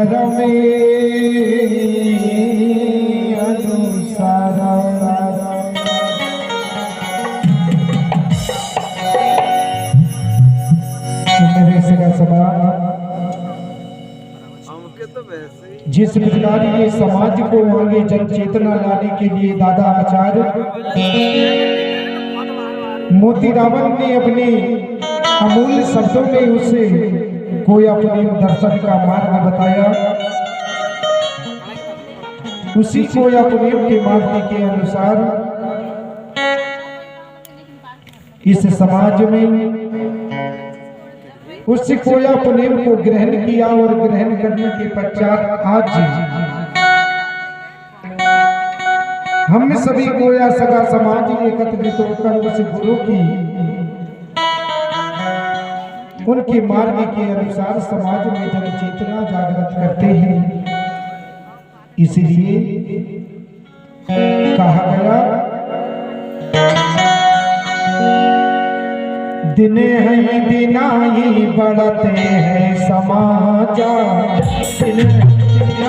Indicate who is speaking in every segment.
Speaker 1: धर्म अनुसार मेरे सगा समाज जिस प्रकार ये समाज को आगे जन चेतना लाने के लिए दादा आचार्य मोती रावण ने अपने अमूल्य शब्दों में उसे कोई अपने दर्शन का मार्ग बताया। उसी को अपने के मार्ग के अनुसार इस समाज में उस कोया पुनेम को ग्रहण किया और ग्रहण करने के पश्चात आज हम सभी कोया सगा समाज एकत्रित होकर उस गुरु की उनके मार्ग के अनुसार समाज में जन चेतना जागृत करते हैं। इसलिए कहा गया दिने हैं दिनाई बढ़ते हैं समाजा दिने दिनाई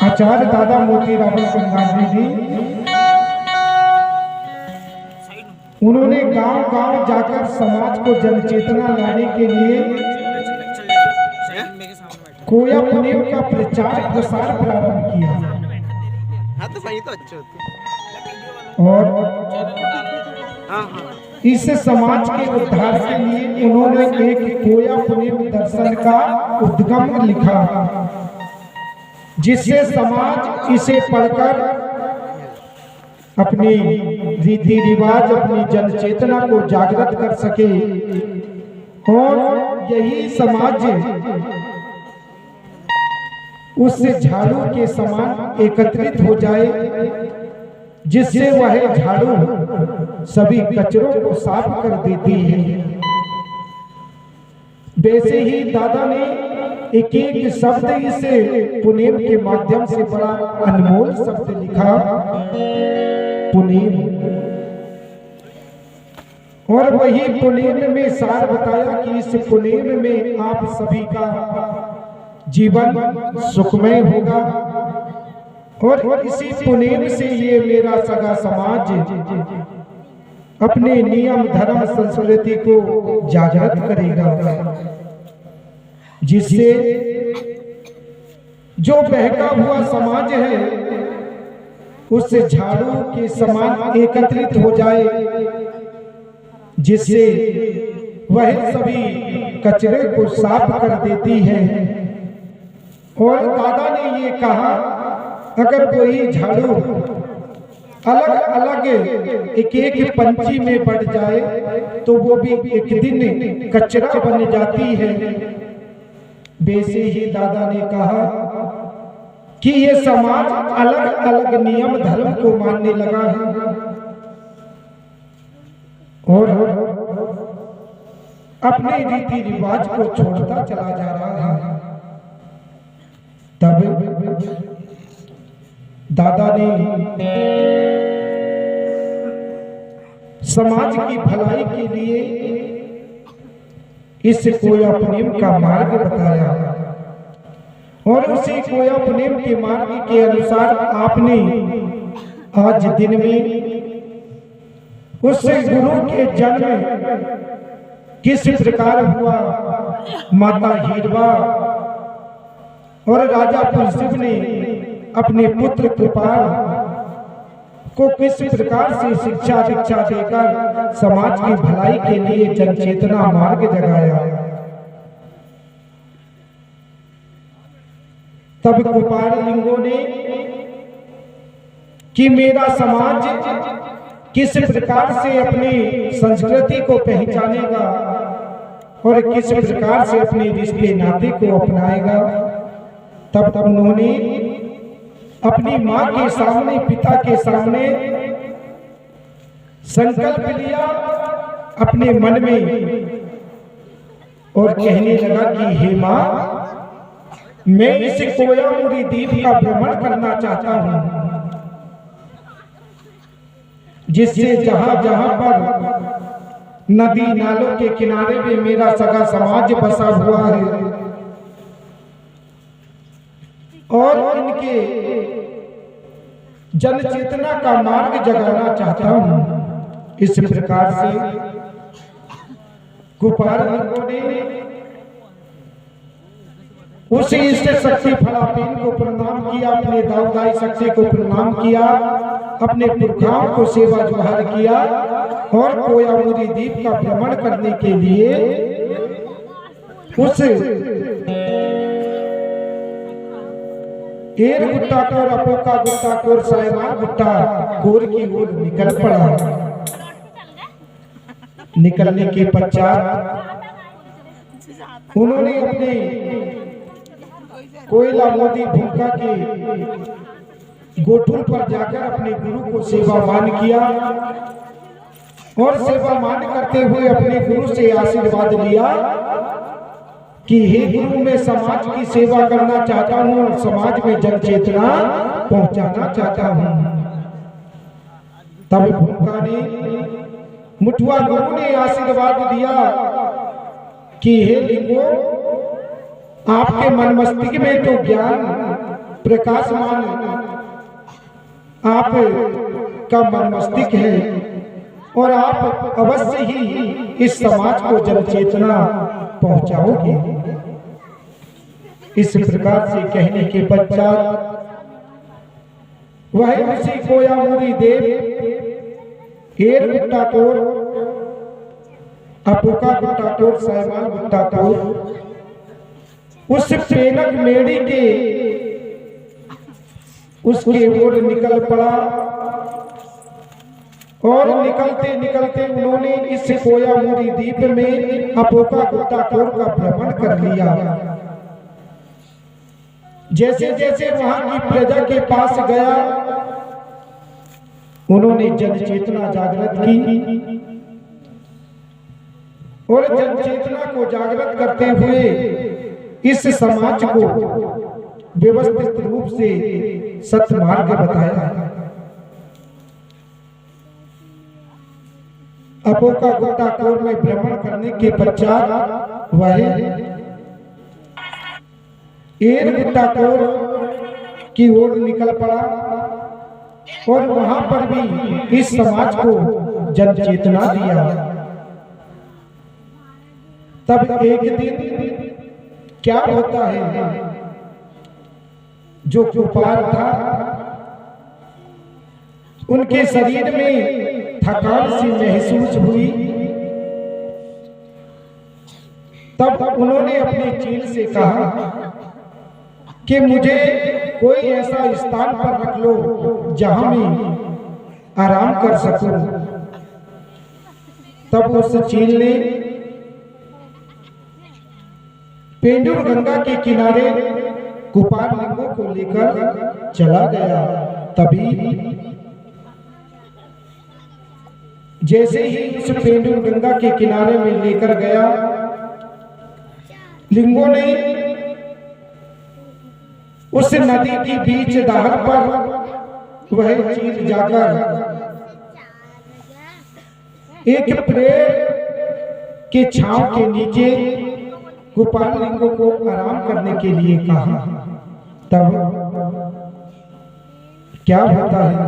Speaker 1: आचार्य दादा मोती रावण कंगाली जी उन्होंने गांव-गांव जाकर समाज को जन चेतना लाने के लिए कोया पुनेम का प्रचार प्रसार प्रारंभ किया।
Speaker 2: हाँ तो सही तो अच्छे होते
Speaker 1: और इस समाज के उद्धार के लिए उन्होंने एक कोया पुनेम दर्शन का उद्गम लिखा, जिससे समाज इसे पढ़कर अपनी रीति रिवाज अपनी जन चेतना को जागृत कर सके और यही समाज उस झाड़ू के समान एकत्रित हो जाए, जिससे वह झाड़ू सभी कचरों को साफ कर देती है। वैसे ही दादा ने एक एक शब्द इसे पुनेम के माध्यम से बड़ा अनमोल शब्द लिखा, पुनेम। और वही पुनेम में सार बताया कि इस पुनेम में आप सभी का जीवन सुखमय होगा और इसी पुनेम से ये मेरा सगा समाज अपने नियम धर्म संस्कृति को जागृत करेगा, जिससे जो बहका हुआ समाज है उस झाड़ू के समान एकत्रित हो जाए, जिससे वह सभी कचरे को साफ कर देती है। और दादा ने ये कहा, अगर कोई झाड़ू अलग अलग एक एक पंची में बढ़ जाए तो वो भी एक दिन कचरा बन जाती है। वैसे ही दादा ने कहा कि ये समाज अलग अलग नियम धर्म को मानने लगा है और अपने रीति रिवाज को छोड़ता चला जा रहा है। तब दादा ने समाज की भलाई के लिए इस कोया पुनेम का मार्ग बताया और उसी कोया पुनेम के मार्ग के अनुसार आपने आज दिन में उस गुरु के जन्म किस प्रकार हुआ, माता हीरवा और राजा पुरशिव ने अपने पुत्र कृपाल को किस प्रकार से शिक्षा दीक्षा देकर समाज की भलाई के लिए जन चेतना मार्ग जगाया। तब कुपारलिंगों ने कि मेरा समाज किस प्रकार से अपनी संस्कृति को पहचानेगा और किस प्रकार से अपने रिश्ते नाते को अपनाएगा। तब उन्होंने अपनी माँ के सामने, पिता के सामने संकल्प लिया अपने मन में और कहने लगा कि हे माँ, मैं इस कोयामुरी द्वीप का भ्रमण करना चाहता हूं, जिससे जहां जहां पर नदी नालों के किनारे में मेरा सगा समाज बसा हुआ है और इनके जन चेतना का मार्ग जगाना चाहता हूं। इस प्रकार से कुपारलिंगों ने उस इष्ट शक्ति फलापीन को प्रणाम किया, अपने दाऊदाई शक्ति को प्रणाम किया, अपने पुरखाओं को सेवा जोहार किया और कोयामुरी द्वीप का भ्रमण करने के लिए उस एर गुट्टा कोर, अपोका गुट्टा कोर, साइवान गुट्टा कोर की ओर निकल पड़ा। निकलने के पश्चात उन्होंने अपने कोयला मोदी भूमिका के गोठुल पर जाकर अपने गुरु को सेवामान किया और सेवामान करते हुए अपने गुरु से आशीर्वाद लिया कि हे गुरु, मैं समाज की सेवा करना चाहता हूं और समाज में जन चेतना पहुंचाना चाहता हूं। तब भूमिका ने, मुठुआ गुरु ने आशीर्वाद दिया कि हे लिंगो, आपके मन मस्तिष्क में तो ज्ञान प्रकाशमान आप का मन मस्तिष्क है और आप अवश्य ही इस समाज को जन चेतना पहुंचाओगे। इस प्रकार से कहने के पश्चात वह उसी कोयामुरी देव, एर गुट्टा कोर, अपोका गुट्टा कोर, साइवान गुट्टा कोर उस प्रेरक मेड़ी के उसके ओर निकल पड़ा और निकलते निकलते उन्होंने इस कोयामुरी द्वीप में अपोका गुट्टा कोर का भ्रमण कर लिया। जैसे जैसे वहां की प्रजा के पास गया, उन्होंने जन चेतना जागृत की और जन चेतना को जागृत करते हुए इस समाज को व्यवस्थित रूप से सत्मार्ग बताया। अपोका गुट्टा कोर में भ्रमण करने के पश्चात वह एर गुट्टा कोर की ओर निकल पड़ा और वहां पर भी इस समाज को जन चेतना दिया। तब एक दिन क्या होता है, जो कुपार था उनके शरीर में थकान सी महसूस हुई। तब उन्होंने अपनी चील से कहा कि मुझे कोई ऐसा स्थान पर रख लो जहां मैं आराम कर सकूं। तब उस चील ने पेंडुर गंगा के किनारे कुपारलिंगों को लेकर चला गया। तभी जैसे ही उस पेंडुर गंगा के किनारे में लेकर गया, लिंगों ने उस नदी के बीच दाहर पर वह चील जाकर एक पेड़ के छांव के नीचे कुपारलिंगों को आराम करने के लिए कहा। तब क्या होता है,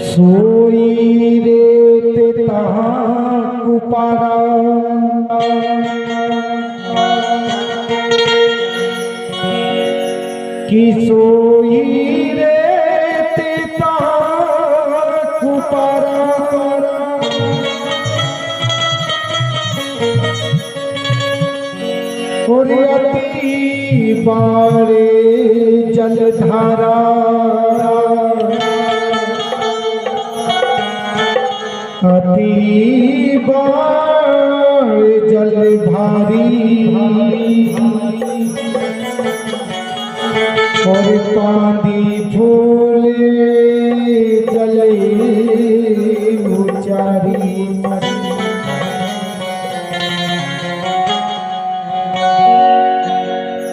Speaker 1: सोई रे तहाँ कुपारा कि सोई रे पारा और अति बारे जलधारा अति बारे जल भारी और पानी फूले जले उचारी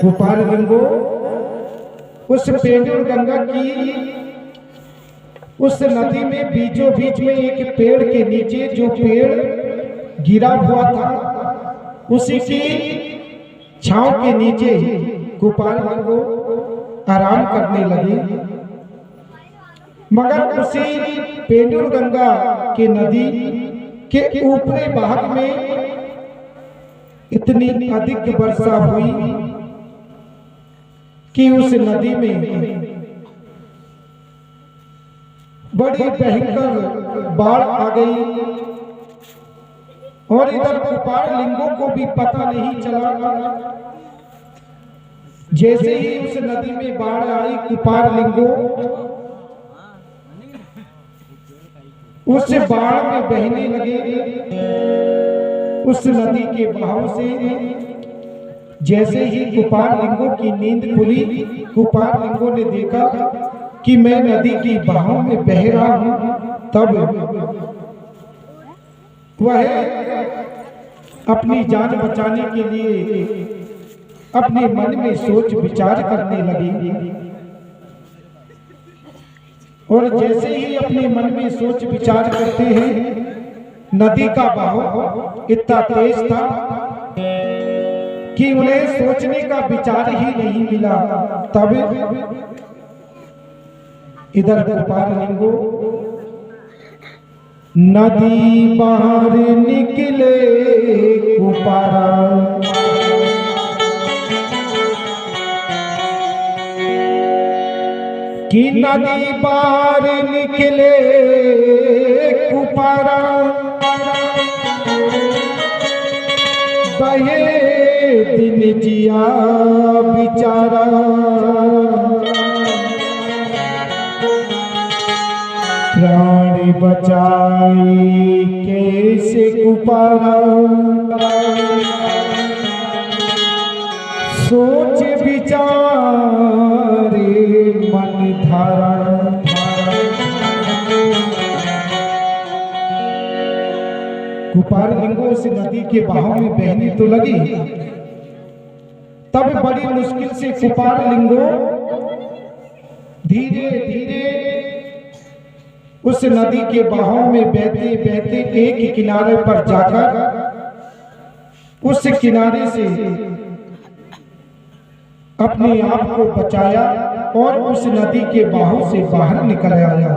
Speaker 1: गोपाल गंगो उस पेंडुर गंगा की उस नदी में बीचों बीच में एक पेड़ के नीचे जो पेड़ गिरा हुआ था उसी की छांव के नीचे गोपाल गंगो आराम करने लगे। मगर उसी पेंडुर गंगा के नदी के ऊपरी भाग में इतनी अधिक वर्षा हुई कि उस नदी में बड़ी भयंकर बाढ़ आ गई और इधर गोपाल लिंगों को भी पता नहीं चला। जैसे ही उस नदी में बाढ़ आई गोपाल लिंगों उस बाढ़ में बहने लगे। उस नदी के बहाव से जैसे ही गोपाल लिंगों की नींद खुली गोपाल लिंगों ने देखा कि मैं नदी की बहाव में बह रहा हूं। तब वह अपनी जान बचाने के लिए अपने मन में सोच विचार करने लगी और जैसे ही अपने मन में सोच विचार करते हैं नदी का बहाव इतना तेज था कि उन्हें सोचने का विचार ही नहीं मिला। तब इधर गोपाल लिंगो नदी बाहर निकले गोपारा कि नदी बाहर निकले गोपारा बहे दिन जिया बिचारा प्राण बचाई कैसे गोपारा सोच विचारे मन धारा गोपाल लिंगो उस नदी के बहाव में बहने तो लगी। तब बड़ी मुश्किल से गोपाल लिंगो धीरे धीरे उस नदी के बहाव में बहते बहते एक किनारे पर जाकर उस किनारे से अपने आप को बचाया और उस नदी के बहाव से बाहर निकल आया।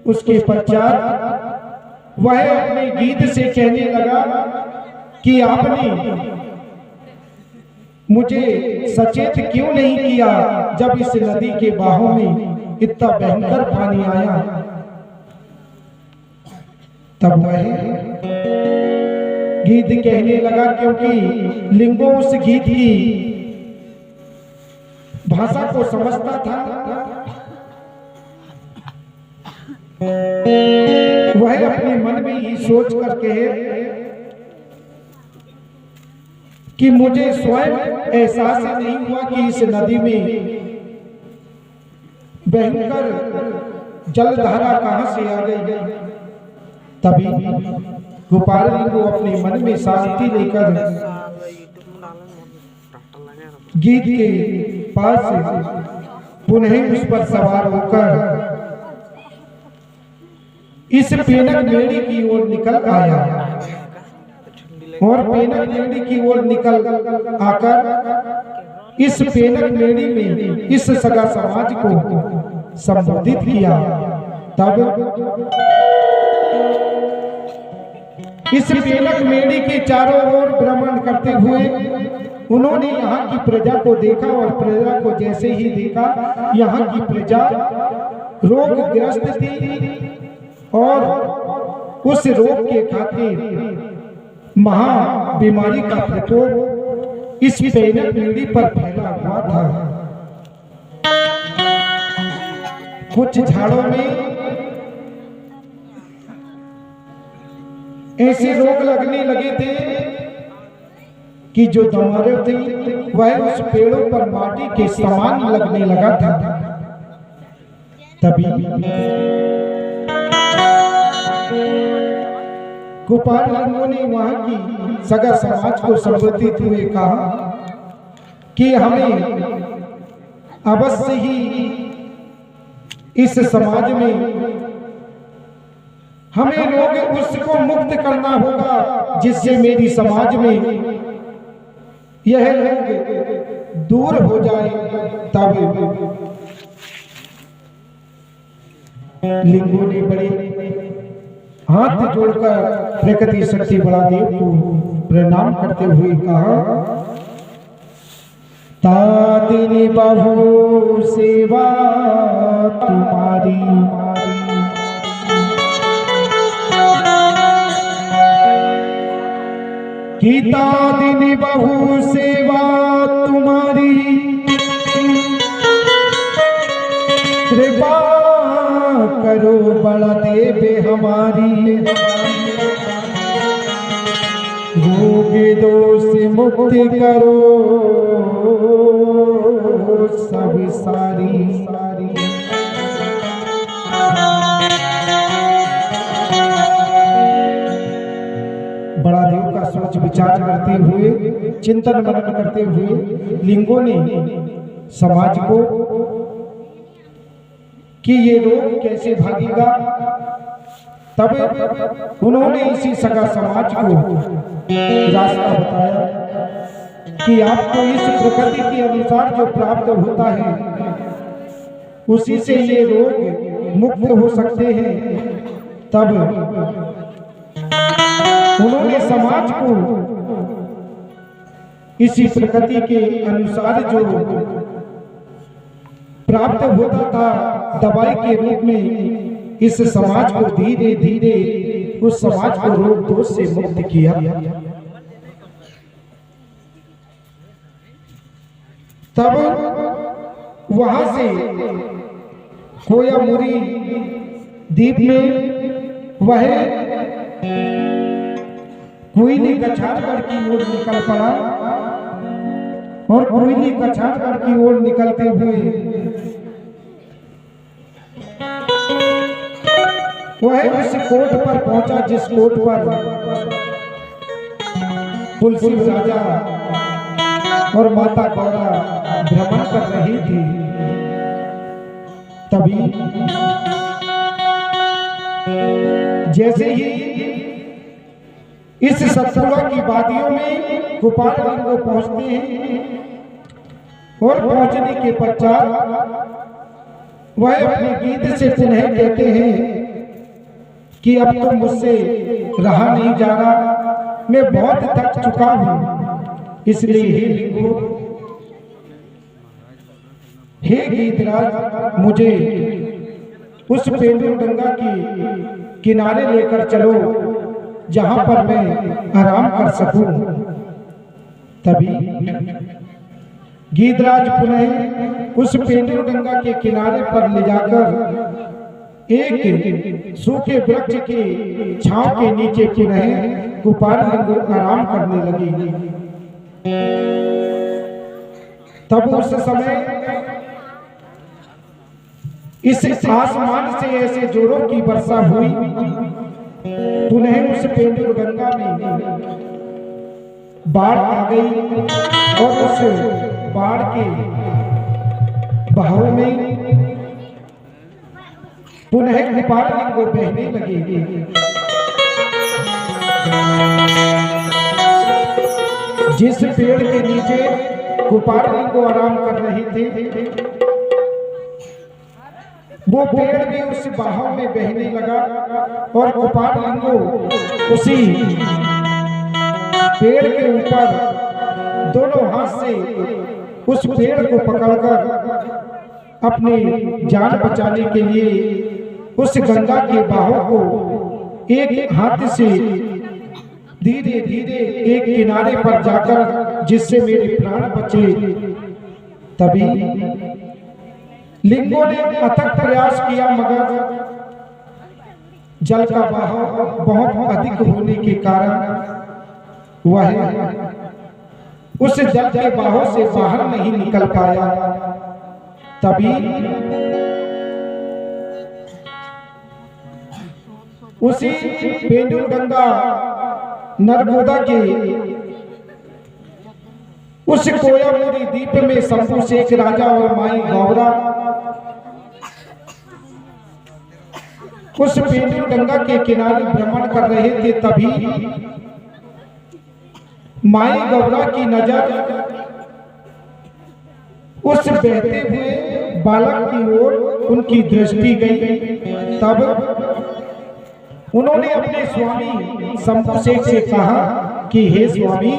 Speaker 1: उसके पश्चात वह अपने गीत से कहने लगा कि आपने मुझे सचेत क्यों नहीं किया जब इस नदी के बहाव में इतना भयंकर पानी आया। तब वह गीत कहने लगा क्योंकि लिंगो उस गीत की भाषा को समझता था। वह अपने मन में ही सोच कर कहे कि मुझे स्वयं एहसास नहीं हुआ कि इस नदी में भयंकर जलधारा कहां से आ गई। तभी गोपाल लिंगो अपने मन में शांति लेकर गीत के पास पुनः उस पर सवार होकर इस पेनक मेड़ी की ओर निकल आया और पेनक मेड़ी की ओर निकल आकर इस पेनक मेड़ी में इस सगा समाज को संबोधित किया। तब इस पेनक मेड़ी के चारों ओर भ्रमण करते हुए उन्होंने यहाँ की प्रजा को देखा और प्रजा को जैसे ही देखा यहाँ की प्रजा रोगग्रस्त थी और उस रोग के खातिर महा बीमारी का प्रकोप इस पैनक पीढ़ी पर फैला हुआ था। कुछ झाड़ों में ऐसे रोग लगने लगे थे कि जो दवारें थी वह उस पेड़ों पर माटी के समान लगने लगा था। तभी गोपाल लिंगों ने वहां की सगा समाज को संबोधित हुए कहा कि हमें अवश्य ही इस समाज में हमें रोग उसको मुक्त करना होगा जिससे मेरी समाज में यह रोग दूर हो जाए। तब लिंगों ने बड़े हाथ जोड़कर प्रकृति शक्ति बड़ा देव को प्रणाम करते हुए कहा, तातिनी बहु सेवा तुम्हारी, गीता दिन बहु सेवा तुम्हारी, कृपा करो बड़ा देवे हमारी, रोग दोष मुक्ति करो सब सारी। बड़ा देव का सोच विचार करते हुए चिंतन मनन करते हुए लिंगों ने समाज को कि ये रोग कैसे भागेगा, तब उन्होंने इसी सगा समाज को रास्ता बताया कि आपको इस प्रकृति के अनुसार जो प्राप्त होता है उसी से ये रोग मुक्त हो सकते हैं। तब उन्होंने समाज को इसी प्रकृति के अनुसार जो प्राप्त होता था दवाई के रूप में इस समाज को धीरे धीरे उस समाज को रोग दोष से मुक्त किया। तब वहां से कोयामुरी द्वीप में वह कोयली कछारगढ़ की ओर निकल पड़ा और कोयली कछारगढ़ की ओर निकलते हुए वह उस कोट पर पहुंचा जिस कोट पर तुलसी राजा और माता गौरा भ्रमण कर रही थी। तभी जैसे ही इस सतपुड़ा की वादियों में गोपाल लिंगो पहुंचते हैं और पहुंचने के पश्चात वह अपने गीत से पुनः कहते हैं कि अब तो मुझसे रहा नहीं जा रहा, मैं बहुत थक चुका हूं, इसलिए हे लिंगो, हे गीतराज, मुझे उस पेंडू गंगा की किनारे लेकर चलो जहां पर मैं आराम कर सकूं। तभी गीतराज पुनः उस पेंडू गंगा के किनारे पर ले जाकर एक सूखे वृक्ष के छांव के नीचे पुनः गोपाल लिंगो आराम करने लगी। तब उस समय इस आसमान से ऐसे जोरों की वर्षा हुई, पुनः उस पेंडू गंगा में बाढ़ आ गई और उस बाढ़ के बहाव में पुनः गोपाल लिंगो बहने लगे। जिस पेड़ के नीचे गोपाल लिंगो आराम कर रहे थे वो पेड़ भी उस बहाव में बहने लगा और गोपाल लिंगो उसी पेड़ के ऊपर दोनों हाथ से उस पेड़ को पकड़कर अपने जान बचाने के लिए उस गंगा के बाहों को एक हाथ से धीरे धीरे एक किनारे पर जाकर जिससे मेरे प्राण बचे, तभी लिंगों ने अथक प्रयास किया मगर जल का बहाव बहुत अधिक होने के कारण वह उस जल के बाहों से बाहर नहीं निकल पाया। तभी उसी पेंडुल गंगा नर्मदा के उस कोयामुरी द्वीप में शंभु शेख राजा और माई गौरा उस पेंडुल गंगा के किनारे भ्रमण कर रहे थे। तभी माई गौरा की नजर उस बहते हुए बालक की ओर उनकी दृष्टि गई। तब उन्होंने अपने स्वामी शंभु शेख से कहा कि हे स्वामी,